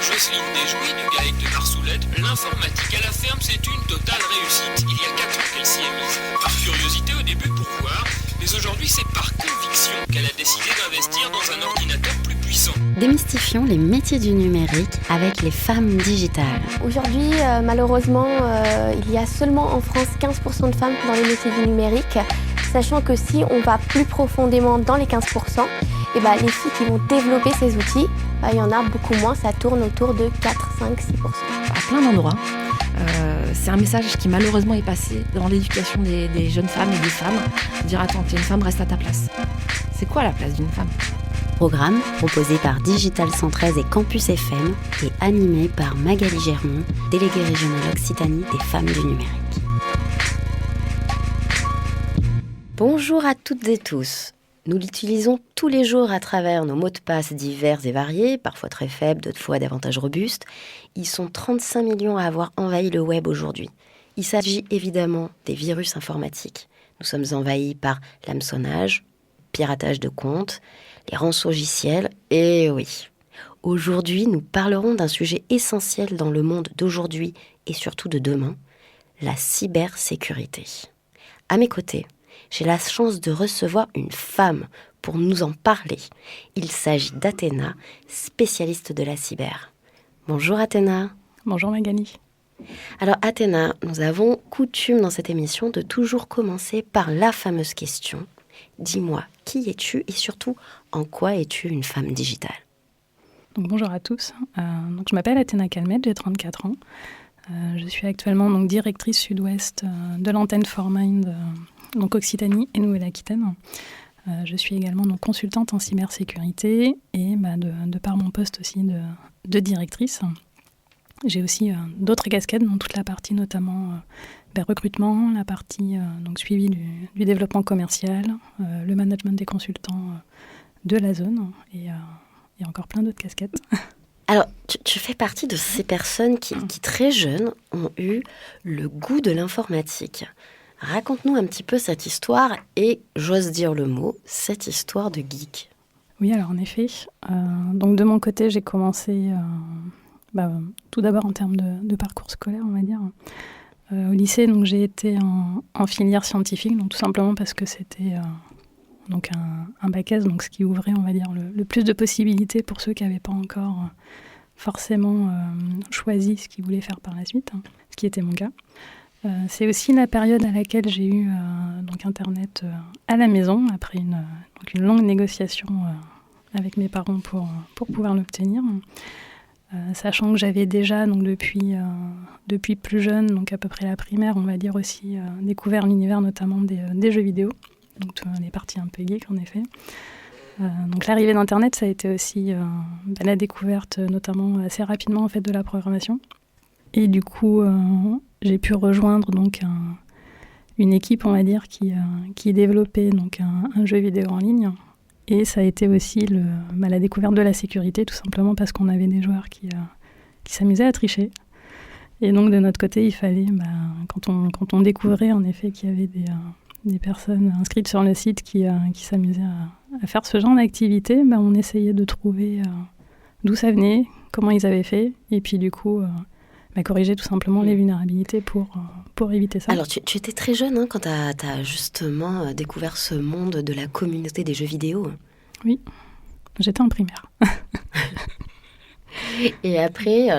Jocelyne Desjouy du GAEC de Marsoulette, l'informatique à la ferme, c'est une totale réussite. Il y a 4 ans qu'elle s'y est mise. Par curiosité au début pour voir, mais aujourd'hui c'est par conviction qu'elle a décidé d'investir dans un ordinateur plus puissant. Démystifions les métiers du numérique avec les femmes digitales. Aujourd'hui, malheureusement, il y a seulement en France 15% de femmes dans les métiers du numérique, sachant que si on va plus profondément dans les 15%, les filles qui vont développer ces outils, il y en a beaucoup moins, ça tourne autour de 4, 5, 6%. À plein d'endroits. C'est un message qui malheureusement est passé dans l'éducation des jeunes femmes et des femmes. Dire attends, t'es une femme, reste à ta place. C'est quoi la place d'une femme ? Programme proposé par Digital 113 et Campus FM et animé par Magali Germont, déléguée régionale Occitanie des femmes du numérique. Bonjour à toutes et tous. Nous l'utilisons tous les jours à travers nos mots de passe divers et variés, parfois très faibles, d'autres fois davantage robustes. Ils sont 35 millions à avoir envahi le web aujourd'hui. Il s'agit évidemment des virus informatiques. Nous sommes envahis par l'hameçonnage, piratage de comptes, les rançongiciels, et oui. Aujourd'hui, nous parlerons d'un sujet essentiel dans le monde d'aujourd'hui et surtout de demain, la cybersécurité. À mes côtés, j'ai la chance de recevoir une femme pour nous en parler. Il s'agit d'Athéna, spécialiste de la cyber. Bonjour Athéna. Bonjour Magali. Alors Athéna, nous avons coutume dans cette émission de toujours commencer par la fameuse question. Dis-moi, qui es-tu et surtout, en quoi es-tu une femme digitale ? Donc, bonjour à tous. Je m'appelle Athéna Calmette, j'ai 34 ans. Je suis actuellement directrice sud-ouest de l'antenne 4Mind, Occitanie et Nouvelle-Aquitaine. Je suis également consultante en cybersécurité et de par mon poste aussi de directrice. J'ai aussi d'autres casquettes dans toute la partie notamment recrutement, la partie suivi du développement commercial, le management des consultants de la zone et encore plein d'autres casquettes. Alors, tu fais partie de ces personnes qui très jeunes ont eu le goût de l'informatique. Raconte-nous un petit peu cette histoire et, j'ose dire le mot, cette histoire de geek. Oui, alors en effet. De mon côté, j'ai commencé tout d'abord en termes de parcours scolaire, on va dire. Au lycée, j'ai été en filière scientifique, tout simplement parce que c'était un bac S, ce qui ouvrait, on va dire, le plus de possibilités pour ceux qui n'avaient pas encore forcément choisi ce qu'ils voulaient faire par la suite, ce qui était mon cas. C'est aussi la période à laquelle j'ai eu Internet à la maison, après une longue négociation avec mes parents pour pouvoir l'obtenir. Sachant que j'avais déjà, depuis plus jeune, à peu près la primaire, on va dire aussi, découvert l'univers notamment des jeux vidéo, les parties un peu geeks en effet. L'arrivée d'Internet, ça a été aussi la découverte, notamment assez rapidement en fait, de la programmation. Et du coup, j'ai pu rejoindre une équipe, on va dire, qui développait un jeu vidéo en ligne. Et ça a été aussi la découverte de la sécurité, tout simplement parce qu'on avait des joueurs qui s'amusaient à tricher. Et donc, de notre côté, il fallait, quand on découvrait en effet qu'il y avait des personnes inscrites sur le site qui s'amusaient à faire ce genre d'activité, on essayait de trouver d'où ça venait, comment ils avaient fait, et puis du coup, corriger tout simplement les vulnérabilités pour éviter ça. Alors, tu étais très jeune quand tu as justement découvert ce monde de la communauté des jeux vidéo. Oui, j'étais en primaire. Et après,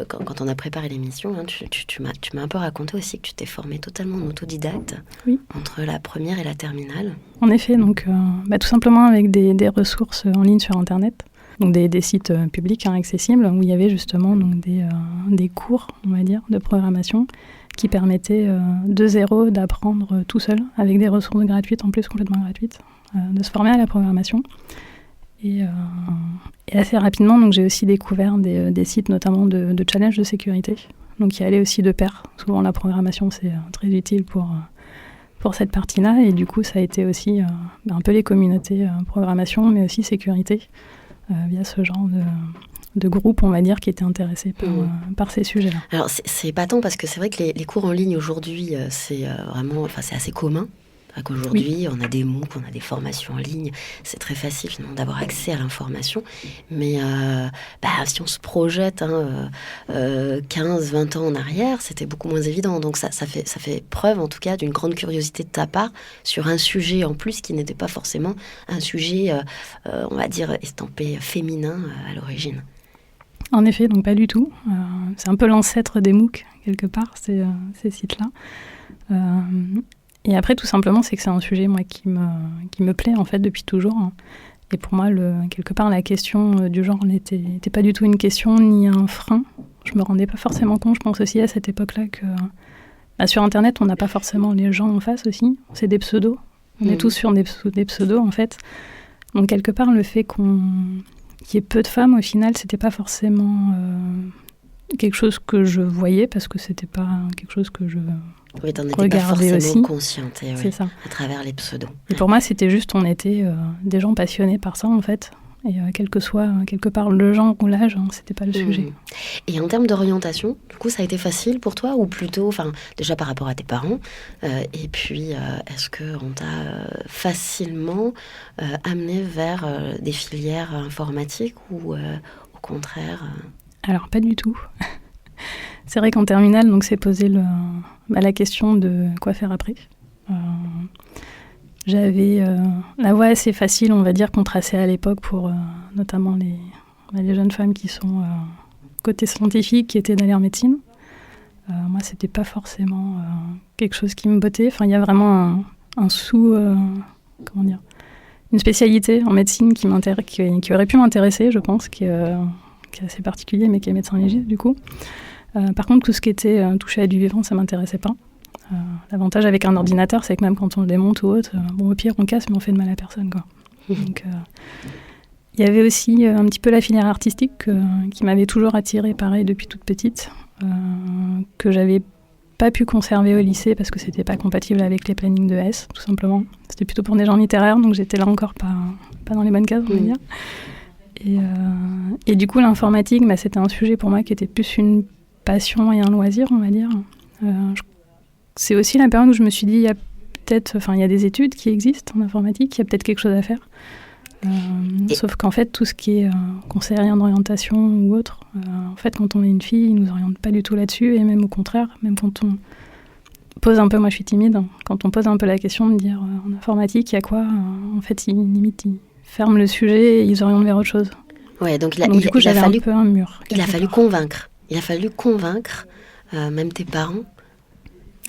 quand on a préparé l'émission, tu m'as un peu raconté aussi que tu t'es formée totalement en autodidacte entre la première et la terminale. En effet, tout simplement avec des ressources en ligne sur Internet. Des sites publics accessibles où il y avait justement des cours, on va dire, de programmation qui permettaient de zéro d'apprendre tout seul, avec des ressources gratuites, en plus complètement gratuites, de se former à la programmation. Et assez rapidement, j'ai aussi découvert des sites notamment de challenge de sécurité, qui allaient aussi de pair. Souvent la programmation, c'est très utile pour cette partie-là, et du coup ça a été aussi un peu les communautés programmation, mais aussi sécurité, via ce genre de groupe, on va dire, qui étaient intéressés par ces sujets-là. Alors, c'est épatant parce que c'est vrai que les cours en ligne aujourd'hui, c'est vraiment, c'est assez commun. qu'aujourd'hui, on a des MOOC, on a des formations en ligne. C'est très facile, finalement, d'avoir accès à l'information. Mais si on se projette 15-20 ans en arrière, c'était beaucoup moins évident. Donc ça fait preuve, en tout cas, d'une grande curiosité de ta part sur un sujet, en plus, qui n'était pas forcément un sujet, on va dire, estampé féminin à l'origine. En effet, donc pas du tout. C'est un peu l'ancêtre des MOOC, quelque part, ces sites-là. Et après, tout simplement, c'est que c'est un sujet, moi, qui me plaît, en fait, depuis toujours. Et pour moi, quelque part, la question du genre n'était pas du tout une question ni un frein. Je me rendais pas forcément compte, je pense aussi à cette époque-là, que sur Internet, on n'a pas forcément les gens en face aussi. C'est des pseudos. On est tous sur des pseudos, en fait. Donc, quelque part, le fait qu'il y ait peu de femmes, au final, c'était pas forcément quelque chose que je voyais, parce que c'était pas quelque chose que je regardais pas forcément aussi. Consciente, c'est ça. À travers les pseudos. Et pour moi, c'était juste, on était des gens passionnés par ça, en fait. Et quel que soit, quelque part, le genre ou l'âge, c'était pas le sujet. Et en termes d'orientation, du coup, ça a été facile pour toi, ou plutôt, déjà par rapport à tes parents, et puis, est-ce qu'on t'a facilement amené vers des filières informatiques, ou au contraire Alors, pas du tout. C'est vrai qu'en terminale, donc, c'est posé la question de quoi faire après. J'avais la voie assez facile, on va dire, qu'on traçait à l'époque pour notamment les jeunes femmes qui sont côté scientifique, qui étaient d'aller en médecine. Moi, c'était pas forcément quelque chose qui me bottait. Enfin, il y a vraiment un une spécialité en médecine qui aurait pu m'intéresser, je pense, qui est assez particulier, mais qui est médecin légiste, du coup. Par contre, tout ce qui était touché à du vivant, ça m'intéressait pas. L'avantage avec un ordinateur, c'est que même quand on le démonte ou autre, au pire, on casse, mais on fait de mal à personne, quoi. Donc, il y avait aussi un petit peu la filière artistique qui m'avait toujours attirée, pareil, depuis toute petite, que j'avais pas pu conserver au lycée parce que c'était pas compatible avec les plannings de S, tout simplement. C'était plutôt pour des gens littéraires, donc j'étais là encore pas dans les bonnes cases, on va dire. Et du coup, l'informatique, c'était un sujet pour moi qui était plus une passion et un loisir, on va dire. C'est aussi la période où je me suis dit, il y a des études qui existent en informatique, il y a peut-être quelque chose à faire. Sauf qu'en fait, tout ce qui est conseiller en orientation ou autre, en fait, quand on est une fille, ils nous orientent pas du tout là-dessus, et même au contraire, même quand on pose un peu, moi je suis timide, quand on pose un peu la question de dire en informatique, il y a quoi, en fait, ils ferment le sujet et ils orientent vers autre chose. Ouais, donc du coup, j'avais un peu un mur. Il a fallu convaincre. Même tes parents.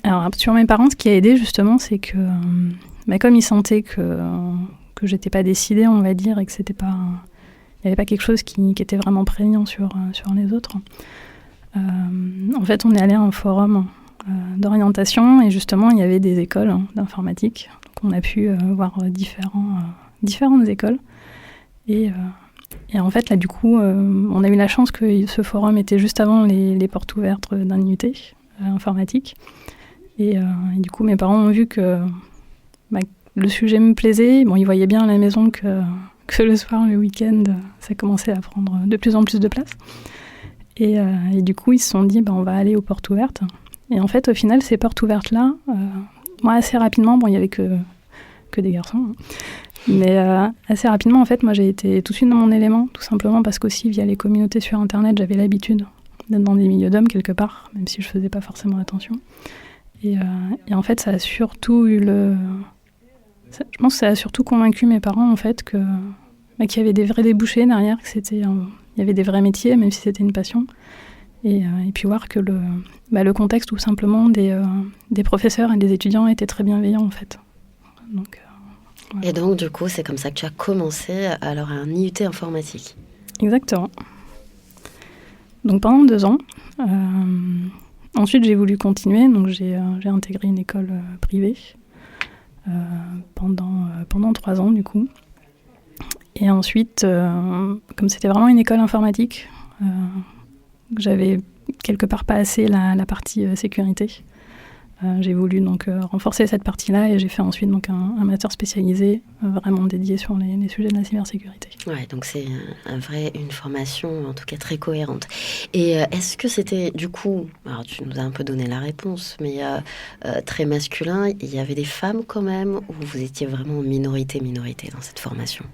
Alors, sur mes parents, ce qui a aidé, justement, c'est que, comme ils sentaient que j'étais pas décidée, on va dire, et que c'était pas... Il n'y avait pas quelque chose qui était vraiment prégnant sur les autres. En fait, on est allé à un forum d'orientation, et justement, il y avait des écoles d'informatique. Donc, on a pu voir différentes écoles. Et en fait, là, du coup, on a eu la chance que ce forum était juste avant les portes ouvertes d'un IUT informatique. Et du coup, mes parents ont vu que le sujet me plaisait. Bon, ils voyaient bien à la maison que le soir, le week-end, ça commençait à prendre de plus en plus de place. Et du coup, ils se sont dit, on va aller aux portes ouvertes. Et en fait, au final, ces portes ouvertes-là, moi, assez rapidement, il n'y avait que des garçons, mais assez rapidement, en fait, moi, j'ai été tout de suite dans mon élément, tout simplement parce qu'aussi, via les communautés sur Internet, j'avais l'habitude d'être dans des milieux d'hommes, quelque part, même si je ne faisais pas forcément attention. Et en fait, ça a surtout eu je pense que ça a surtout convaincu mes parents, en fait, qu'il y avait des vrais débouchés derrière, il y avait des vrais métiers, même si c'était une passion. Et puis voir que le contexte, tout simplement, des professeurs et des étudiants était très bienveillant, en fait. Donc, voilà. Et donc, du coup, c'est comme ça que tu as commencé alors un IUT informatique. Exactement. Donc, pendant 2 ans. Ensuite, j'ai voulu continuer, donc j'ai intégré une école privée pendant 3 ans, du coup. Et ensuite, comme c'était vraiment une école informatique, j'avais quelque part pas assez la partie sécurité. J'ai voulu donc renforcer cette partie-là et j'ai fait ensuite donc un master spécialisé vraiment dédié sur les sujets de la cybersécurité. Ouais, donc c'est une formation en tout cas très cohérente. Et est-ce que c'était du coup, alors tu nous as un peu donné la réponse, mais très masculin, il y avait des femmes quand même ou vous étiez vraiment en minorité dans cette formation?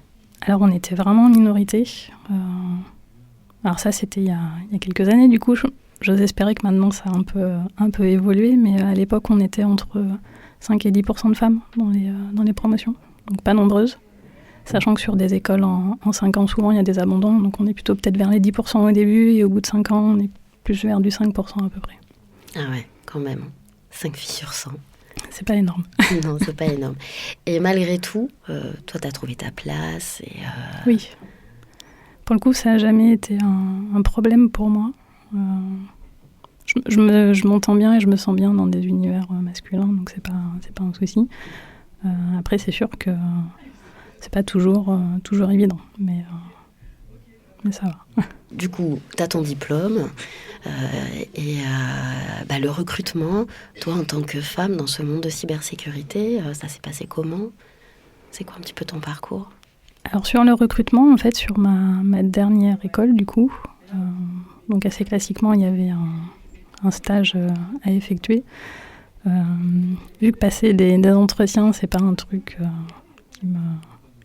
Alors on était vraiment en minorité. Alors ça c'était il y a quelques années du coup. J'ose espérer que maintenant ça a un peu évolué, mais à l'époque on était entre 5 et 10% de femmes dans les promotions, donc pas nombreuses. Sachant que sur des écoles en 5 ans, souvent il y a des abandons, donc on est plutôt peut-être vers les 10% au début, et au bout de 5 ans on est plus vers du 5% à peu près. Ah ouais, quand même, 5 filles sur 100. C'est pas énorme. Non, c'est pas énorme. Et malgré tout, toi t'as trouvé ta place et Oui. Pour le coup ça n'a jamais été un problème pour moi. Je m'entends bien et je me sens bien dans des univers masculins, donc c'est pas un souci. Après, c'est sûr que c'est pas toujours évident, mais ça va. Du coup, t'as ton diplôme et le recrutement, toi en tant que femme dans ce monde de cybersécurité, ça s'est passé comment? C'est quoi un petit peu ton parcours? Alors sur le recrutement, en fait, sur ma dernière école, du coup, donc assez classiquement, il y avait un stage à effectuer. Vu que passer des entretiens, c'est pas un truc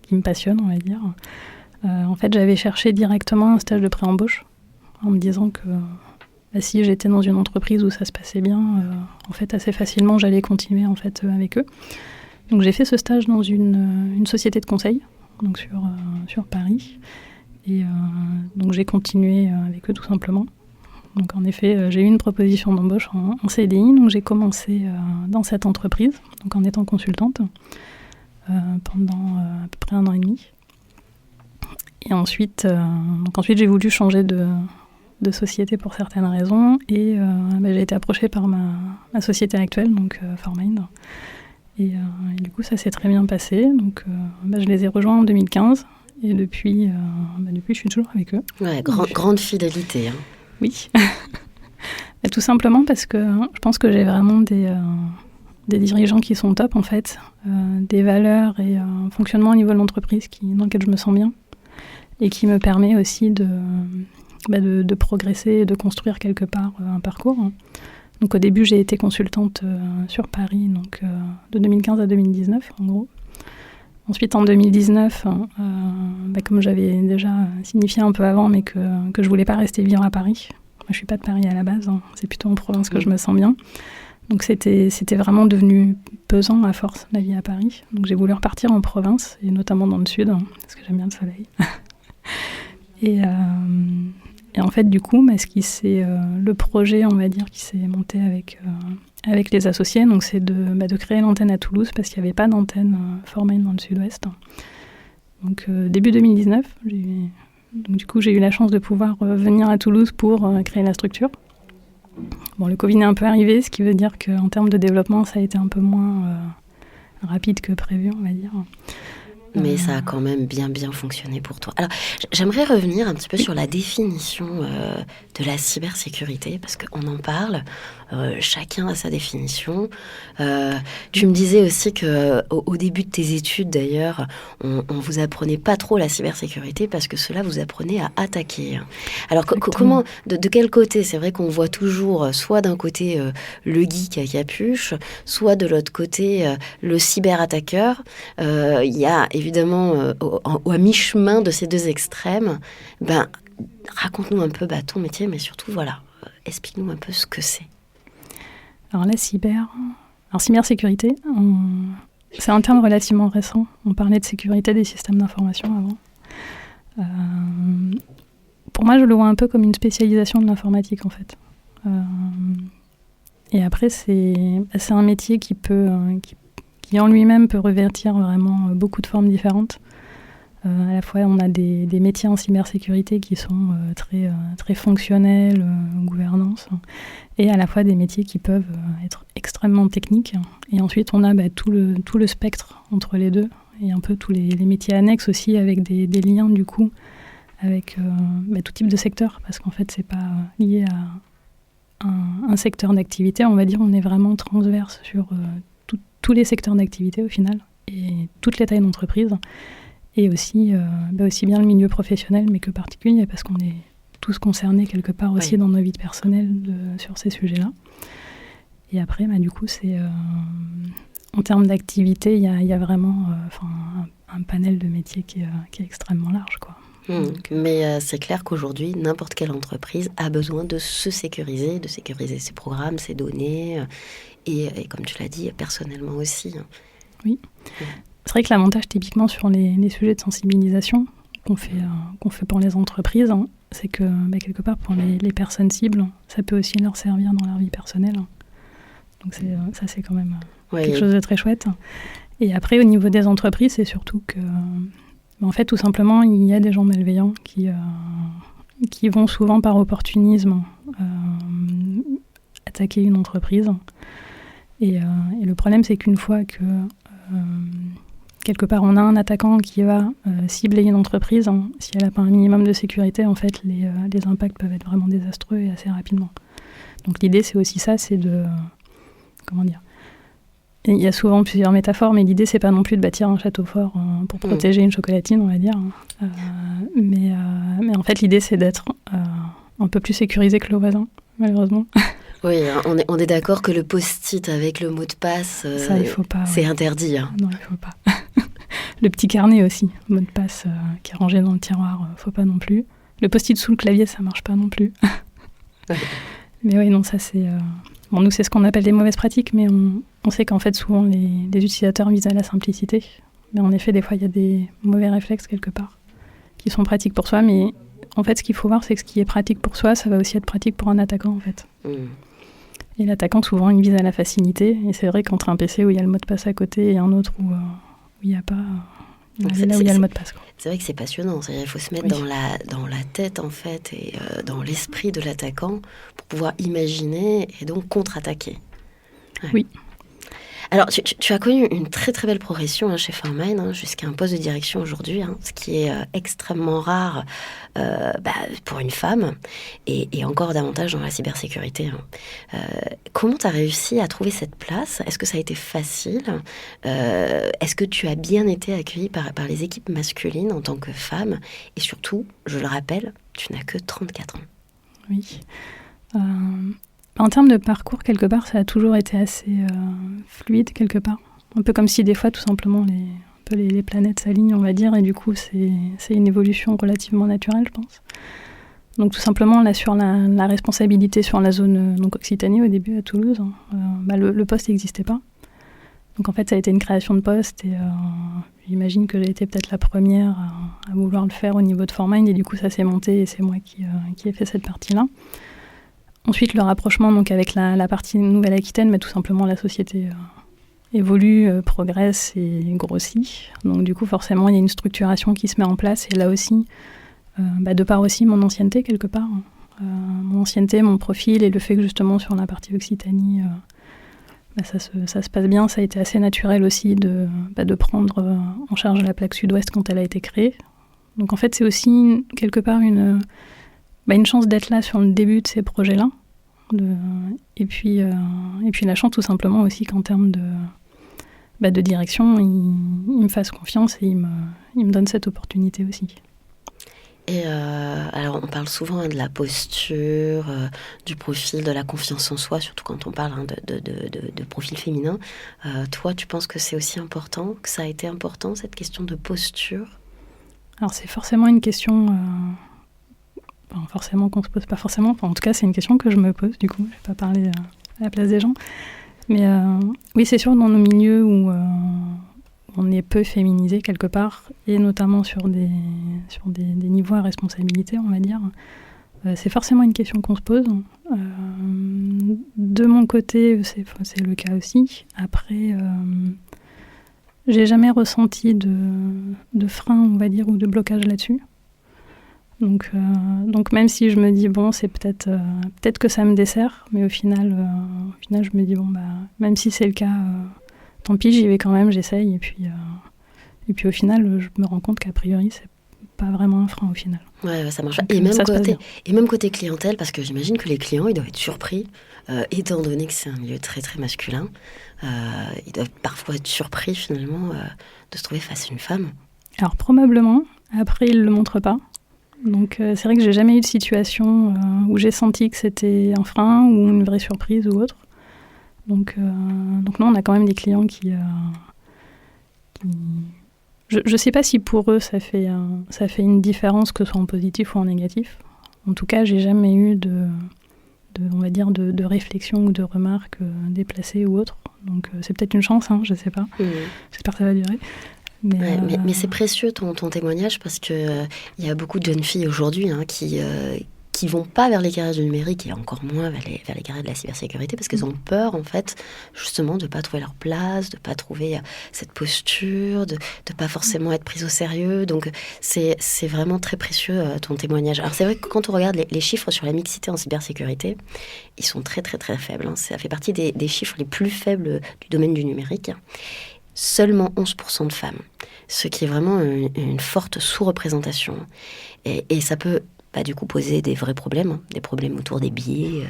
qui me passionne, on va dire. En fait, j'avais cherché directement un stage de pré-embauche en me disant que si j'étais dans une entreprise où ça se passait bien, en fait, assez facilement, j'allais continuer en fait avec eux. Donc j'ai fait ce stage dans une société de conseil, donc sur Paris. Et donc j'ai continué avec eux tout simplement. Donc en effet, j'ai eu une proposition d'embauche en CDI, donc j'ai commencé dans cette entreprise, donc en étant consultante pendant à peu près 1 an et demi. Et ensuite j'ai voulu changer de société pour certaines raisons et j'ai été approchée par ma société actuelle, donc Formind. Et du coup, ça s'est très bien passé. Donc je les ai rejoints en 2015. Et depuis, je suis toujours avec eux. Ouais, grande fidélité. Hein. Oui. Tout simplement parce que je pense que j'ai vraiment des dirigeants qui sont top, en fait. Des valeurs et un fonctionnement au niveau de l'entreprise dans lequel je me sens bien. Et qui me permet aussi de progresser et de construire quelque part un parcours. Donc au début, j'ai été consultante sur Paris, donc de 2015 à 2019, en gros. Ensuite, en 2019, comme j'avais déjà signifié un peu avant, mais que je ne voulais pas rester vivre à Paris. Moi, je ne suis pas de Paris à la base, hein. C'est plutôt en province que je me sens bien. Donc c'était vraiment devenu pesant à force, la vie à Paris. Donc j'ai voulu repartir en province, et notamment dans le sud, hein, parce que j'aime bien le soleil. Et en fait, du coup, le projet, on va dire, qui s'est monté avec les associés, donc c'est de créer l'antenne à Toulouse, parce qu'il n'y avait pas d'antenne Formind dans le sud-ouest. Donc début 2019, j'ai eu la chance de pouvoir venir à Toulouse pour créer la structure. Bon, le Covid est un peu arrivé, ce qui veut dire qu'en termes de développement, ça a été un peu moins rapide que prévu, on va dire. Mais ça a quand même bien fonctionné pour toi. Alors, j'aimerais revenir un petit peu sur la définition de la cybersécurité, parce qu'on en parle, chacun a sa définition. Tu me disais aussi qu'au début de tes études, d'ailleurs, on vous apprenait pas trop la cybersécurité, parce que cela vous apprenait à attaquer. Alors, comment, de quel côté? C'est vrai qu'on voit toujours, soit d'un côté le geek à capuche, soit de l'autre côté le cyberattaqueur. Il y a évidemment, à mi-chemin de ces deux extrêmes, raconte-nous un peu ton métier, mais surtout, explique-nous un peu ce que c'est. Alors cybersécurité, c'est un terme relativement récent. On parlait de sécurité des systèmes d'information avant. Pour moi, je le vois un peu comme une spécialisation de l'informatique, en fait. Et après, c'est un métier qui en lui-même peut revêtir vraiment beaucoup de formes différentes. À la fois, on a des métiers en cybersécurité qui sont très fonctionnels, gouvernance, et à la fois des métiers qui peuvent être extrêmement techniques. Et ensuite, on a tout le spectre entre les deux, et un peu tous les métiers annexes aussi, avec des liens, du coup, avec tout type de secteur, parce qu'en fait, c'est pas lié un secteur d'activité, on va dire, on est vraiment transverse sur tous les secteurs d'activité au final, et toutes les tailles d'entreprise, et aussi, aussi bien le milieu professionnel, mais que particulier, parce qu'on est tous concernés quelque part aussi dans nos vies personnelles sur ces sujets-là. Et après, du coup, c'est en termes d'activité, il y a vraiment un panel de métiers qui est extrêmement large, quoi. Mais c'est clair qu'aujourd'hui, n'importe quelle entreprise a besoin de se sécuriser, de sécuriser ses programmes, ses données, et comme tu l'as dit, personnellement aussi. Oui. C'est vrai que l'avantage typiquement sur les sujets de sensibilisation qu'on fait pour les entreprises, c'est que quelque part pour les personnes cibles, ça peut aussi leur servir dans leur vie personnelle. Donc ça c'est quand même quelque chose de très chouette. Et après au niveau des entreprises, c'est surtout que en fait tout simplement il y a des gens malveillants qui vont souvent par opportunisme attaquer une entreprise. Et le problème c'est qu'une fois que quelque part on a un attaquant qui va cibler une entreprise, si elle n'a pas un minimum de sécurité, en fait les impacts peuvent être vraiment désastreux et assez rapidement. Donc l'idée c'est aussi ça, c'est de... Comment dire ? Il y a souvent plusieurs métaphores, mais l'idée, c'est pas non plus de bâtir un château fort pour protéger une chocolatine, on va dire. Mais en fait, l'idée, c'est d'être un peu plus sécurisé que le voisin, malheureusement. Oui, on est d'accord que le post-it avec le mot de passe, ça, il faut pas, c'est interdit. Non, il faut pas. Le petit carnet aussi, mot de passe qui est rangé dans le tiroir, faut pas non plus. Le post-it sous le clavier, ça marche pas non plus. Mais oui, non, ça c'est... Bon, nous, c'est ce qu'on appelle les mauvaises pratiques, mais on sait qu'en fait, souvent, les utilisateurs visent à la simplicité. Mais en effet, des fois, il y a des mauvais réflexes quelque part qui sont pratiques pour soi. Mais en fait, ce qu'il faut voir, c'est que ce qui est pratique pour soi, ça va aussi être pratique pour un attaquant, en fait. Et l'attaquant, souvent, il vise à la facilité. Et c'est vrai qu'entre un PC où il y a le mot de passe à côté et un autre où il n'y a pas... C'est là où il y a le mot de passe, quoi. C'est vrai que c'est passionnant. Il faut se mettre dans la tête, en fait, et dans l'esprit de l'attaquant pour pouvoir imaginer et donc contre-attaquer. Ouais. Oui. Alors, tu as connu une très très belle progression chez Farmine, jusqu'à un poste de direction aujourd'hui, ce qui est extrêmement rare pour une femme, et encore davantage dans la cybersécurité. Comment tu as réussi à trouver cette place ? Est-ce que ça a été facile ? Est-ce que tu as bien été accueillie par les équipes masculines en tant que femme ? Et surtout, je le rappelle, tu n'as que 34 ans. Oui. En termes de parcours, quelque part, ça a toujours été assez fluide, quelque part. Un peu comme si des fois, tout simplement, les planètes s'alignent, on va dire, et du coup, c'est une évolution relativement naturelle, je pense. Donc tout simplement, là, sur la responsabilité sur la zone donc Occitanie, au début, à Toulouse, le poste n'existait pas. Donc en fait, ça a été une création de poste, et j'imagine que j'ai été peut-être la première à vouloir le faire au niveau de Farmine, et du coup, ça s'est monté, et c'est moi qui ai fait cette partie-là. Ensuite, le rapprochement donc, avec la partie Nouvelle-Aquitaine, mais tout simplement la société évolue, progresse et grossit. Donc du coup, forcément, il y a une structuration qui se met en place. Et là aussi, de par aussi mon ancienneté, quelque part, mon ancienneté, mon profil, et le fait que justement sur la partie Occitanie, ça se passe bien. Ça a été assez naturel aussi de prendre en charge la plaque sud-ouest quand elle a été créée. Donc en fait, c'est aussi quelque part une chance d'être là sur le début de ces projets-là. Et puis la chance tout simplement aussi qu'en termes de direction, il me fasse confiance et il me donne cette opportunité aussi. Et alors on parle souvent de la posture, du profil, de la confiance en soi, surtout quand on parle de profil féminin. Toi, tu penses que c'est aussi important, que ça a été important, cette question de posture ? Alors c'est forcément une question... forcément qu'on se pose pas forcément. En tout cas, c'est une question que je me pose, du coup. Je vais pas parler à la place des gens. Mais oui, c'est sûr, dans nos milieux où on est peu féminisé quelque part, et notamment sur des niveaux à responsabilité, on va dire, c'est forcément une question qu'on se pose. De mon côté, c'est le cas aussi. Après, j'ai jamais ressenti de frein, on va dire, ou de blocage là-dessus. Donc même si je me dis, bon, c'est peut-être que ça me dessert, mais au final, je me dis, bon, même si c'est le cas, tant pis, j'y vais quand même, j'essaye. Et puis au final, je me rends compte qu'a priori, c'est pas vraiment un frein au final. Ouais, ça marche. Donc, Et même, ça se passe bien. côté clientèle, parce que j'imagine que les clients, ils doivent être surpris, étant donné que c'est un milieu très, très masculin. Ils doivent parfois être surpris, finalement, de se trouver face à une femme. Alors probablement, après ils le montrent pas. Donc c'est vrai que j'ai jamais eu de situation où j'ai senti que c'était un frein ou une vraie surprise ou autre. Donc non, on a quand même des clients qui je sais pas si pour eux ça fait une différence, que ce soit en positif ou en négatif. En tout cas, j'ai jamais eu on va dire de réflexion ou de remarques déplacées ou autres. Donc c'est peut-être une chance, hein, je sais pas. J'espère que ça va durer. Mais c'est précieux ton témoignage, parce que il y a beaucoup de jeunes filles aujourd'hui qui vont pas vers les carrières du numérique, et encore moins vers les carrières de la cybersécurité, parce qu'elles ont peur, en fait, justement, de pas trouver leur place, de pas trouver cette posture, de pas forcément être prise au sérieux. Donc c'est vraiment très précieux ton témoignage. Alors c'est vrai que quand on regarde les chiffres sur la mixité en cybersécurité, ils sont très très très faibles, hein. Ça fait partie des chiffres les plus faibles du domaine du numérique. Seulement 11% de femmes, ce qui est vraiment une forte sous-représentation. Et ça peut du coup poser des vrais problèmes, hein, des problèmes autour des billets.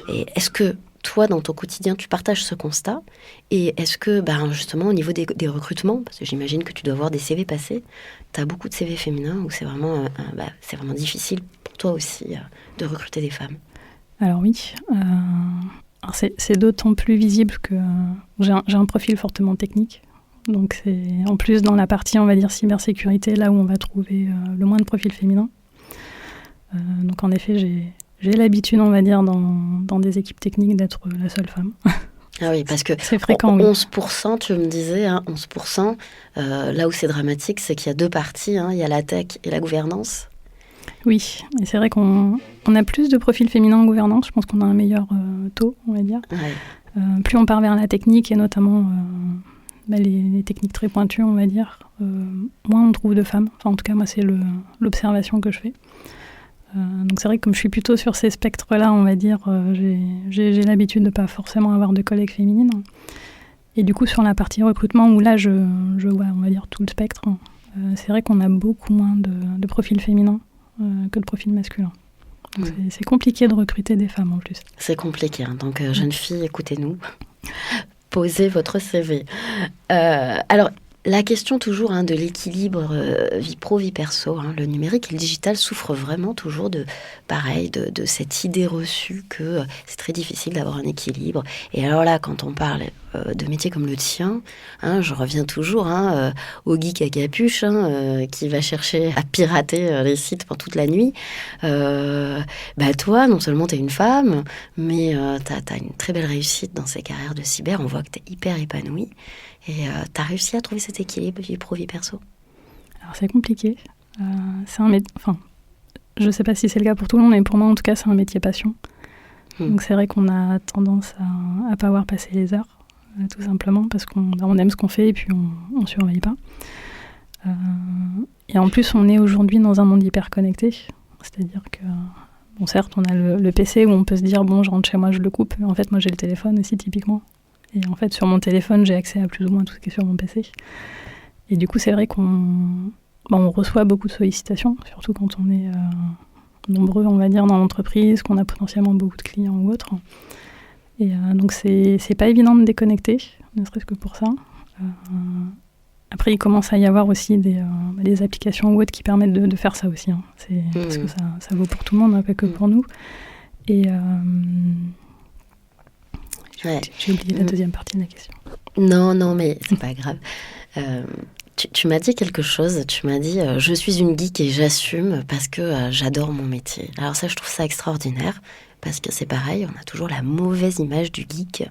Et est-ce que toi, dans ton quotidien, tu partages ce constat? Et est-ce que, justement, au niveau des recrutements, parce que j'imagine que tu dois voir des CV passer, tu as beaucoup de CV féminins où c'est vraiment difficile pour toi aussi de recruter des femmes? Alors oui, alors c'est d'autant plus visible que j'ai un profil fortement technique. Donc c'est en plus dans la partie, on va dire, cybersécurité, là où on va trouver le moins de profils féminins. Donc en effet, j'ai l'habitude, on va dire, dans des équipes techniques d'être la seule femme. Ah oui, parce que c'est fréquent. 11%, tu me disais, 11%, là où c'est dramatique, c'est qu'il y a deux parties, il y a la tech et la gouvernance. Oui, et c'est vrai qu'on a plus de profils féminins en gouvernance. Je pense qu'on a un meilleur taux, on va dire. Ouais. Plus on part vers la technique, et notamment les techniques très pointues, on va dire, moins on trouve de femmes. Enfin, en tout cas, moi, c'est l'observation que je fais. Donc c'est vrai que comme je suis plutôt sur ces spectres-là, on va dire, j'ai l'habitude de ne pas forcément avoir de collègues féminines. Et du coup, sur la partie recrutement, où là, je vois, on va dire, tout le spectre, c'est vrai qu'on a beaucoup moins de profils féminins que de profils masculins. Donc c'est compliqué de recruter des femmes en plus. C'est compliqué, hein. Donc jeunes filles, écoutez-nous, posez votre CV. Alors, la question toujours de l'équilibre vie pro, vie perso. Le numérique et le digital souffrent vraiment toujours de cette idée reçue que c'est très difficile d'avoir un équilibre. Et alors là, quand on parle de métiers comme le tien, je reviens toujours au geek à capuche qui va chercher à pirater les sites pendant toute la nuit. Toi, non seulement tu es une femme, mais tu as une très belle réussite dans ces carrières de cyber. On voit que tu es hyper épanouie. Et tu as réussi à trouver cet équilibre vie pro, vie perso? Alors c'est compliqué. C'est un métier... Enfin, je ne sais pas si c'est le cas pour tout le monde, mais pour moi, en tout cas, c'est un métier passion. Donc c'est vrai qu'on a tendance à pas voir passer les heures, tout simplement, parce qu'on aime ce qu'on fait et puis on ne surveille pas. Et en plus, on est aujourd'hui dans un monde hyper connecté. C'est-à-dire que, bon, certes, on a le PC où on peut se dire, bon, je rentre chez moi, je le coupe. En fait, moi, j'ai le téléphone aussi, typiquement. Et en fait, sur mon téléphone, j'ai accès à plus ou moins tout ce qui est sur mon PC. Et du coup, c'est vrai qu'on reçoit beaucoup de sollicitations, surtout quand on est nombreux, on va dire, dans l'entreprise, qu'on a potentiellement beaucoup de clients ou autres. Et donc, c'est pas évident de déconnecter, ne serait-ce que pour ça. Après, il commence à y avoir aussi des applications ou autres qui permettent de faire ça aussi. Parce que ça vaut pour tout le monde, pas que pour nous. Et... J'ai oublié la deuxième partie de la question. Non, mais c'est pas grave. Tu m'as dit quelque chose. Tu m'as dit je suis une geek et j'assume parce que j'adore mon métier. Alors ça, je trouve ça extraordinaire parce que c'est pareil, on a toujours la mauvaise image du geek.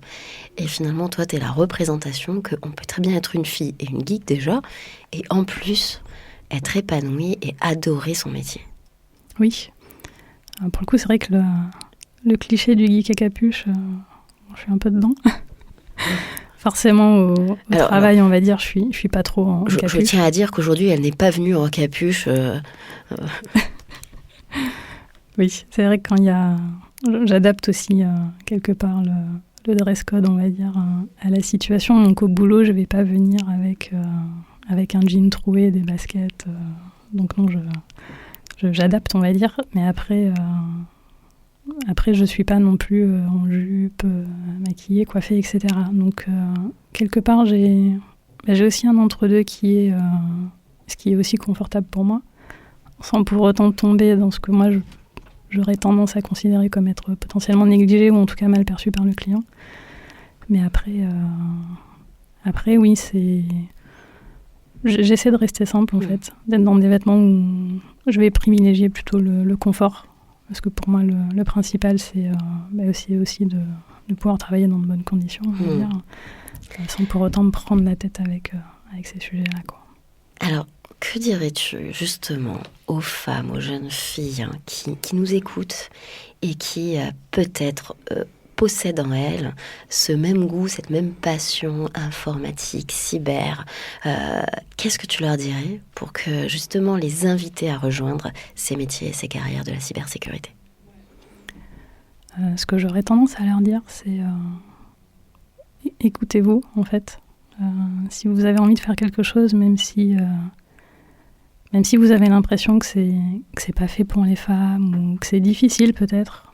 Et finalement, toi, t'es la représentation qu'on peut très bien être une fille et une geek déjà, et en plus être épanouie et adorer son métier. Oui. Pour le coup, c'est vrai que le cliché du geek à capuche... je suis un peu dedans. Forcément, au travail, on va dire, je suis pas trop en capuche. Je tiens à dire qu'aujourd'hui, elle n'est pas venue en capuche. Oui, c'est vrai que j'adapte aussi quelque part le dress code, on va dire, à la situation. Donc au boulot, je vais pas venir avec un jean troué, des baskets. Donc non, j'adapte, on va dire. Mais après, je suis pas non plus en jupe, maquillée, coiffée, etc. Donc quelque part, j'ai aussi un entre-deux qui est ce qui est aussi confortable pour moi, sans pour autant tomber dans ce que moi j'aurais tendance à considérer comme être potentiellement négligé ou en tout cas mal perçu par le client. Mais après oui, j'essaie de rester simple en fait, d'être dans des vêtements où je vais privilégier plutôt le confort. Parce que pour moi, le principal, c'est aussi de pouvoir travailler dans de bonnes conditions, on va dire, sans pour autant me prendre la tête avec ces sujets-là, quoi. Alors, que dirais-tu justement aux femmes, aux jeunes filles qui nous écoutent et qui peut-être possèdent en elles ce même goût, cette même passion informatique, cyber? Qu'est-ce que tu leur dirais pour que justement les inviter à rejoindre ces métiers et ces carrières de la cybersécurité? Ce que j'aurais tendance à leur dire, c'est écoutez-vous en fait. Si vous avez envie de faire quelque chose, même si vous avez l'impression que c'est pas fait pour les femmes ou que c'est difficile peut-être,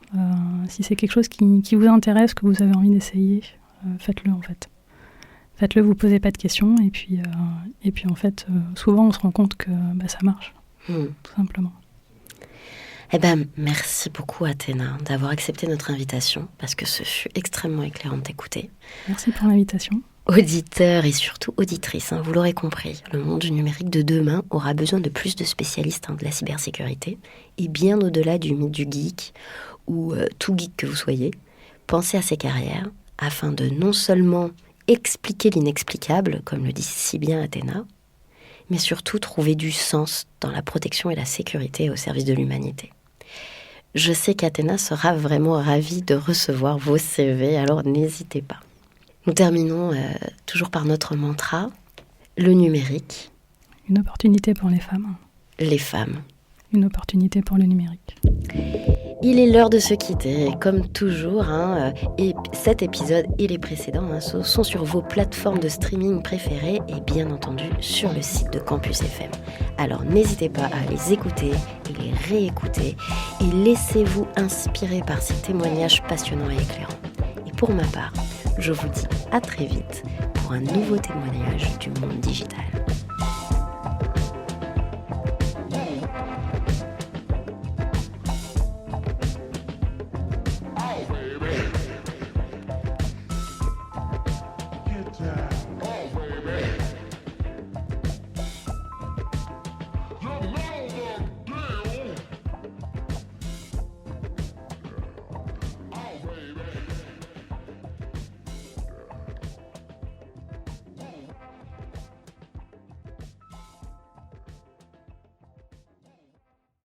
si c'est quelque chose qui vous intéresse, que vous avez envie d'essayer, faites-le en fait. Faites-le, vous posez pas de questions et puis en fait, souvent on se rend compte que ça marche, tout simplement. Eh ben, merci beaucoup Athéna d'avoir accepté notre invitation parce que ce fut extrêmement éclairant de t'écouter. Merci pour l'invitation. Auditeurs et surtout auditrices, vous l'aurez compris, le monde du numérique de demain aura besoin de plus de spécialistes de la cybersécurité et bien au-delà du mythe du geek ou tout geek que vous soyez, pensez à ces carrières afin de non seulement expliquer l'inexplicable, comme le dit si bien Athéna, mais surtout trouver du sens dans la protection et la sécurité au service de l'humanité. Je sais qu'Athéna sera vraiment ravie de recevoir vos CV, alors n'hésitez pas. Nous terminons toujours par notre mantra, le numérique. Une opportunité pour les femmes. Les femmes. Une opportunité pour le numérique. Il est l'heure de se quitter. Comme toujours, et cet épisode et les précédents sont sur vos plateformes de streaming préférées et bien entendu sur le site de Campus FM. Alors n'hésitez pas à les écouter et les réécouter et laissez-vous inspirer par ces témoignages passionnants et éclairants. Et pour ma part, je vous dis à très vite pour un nouveau témoignage du monde digital. Get down.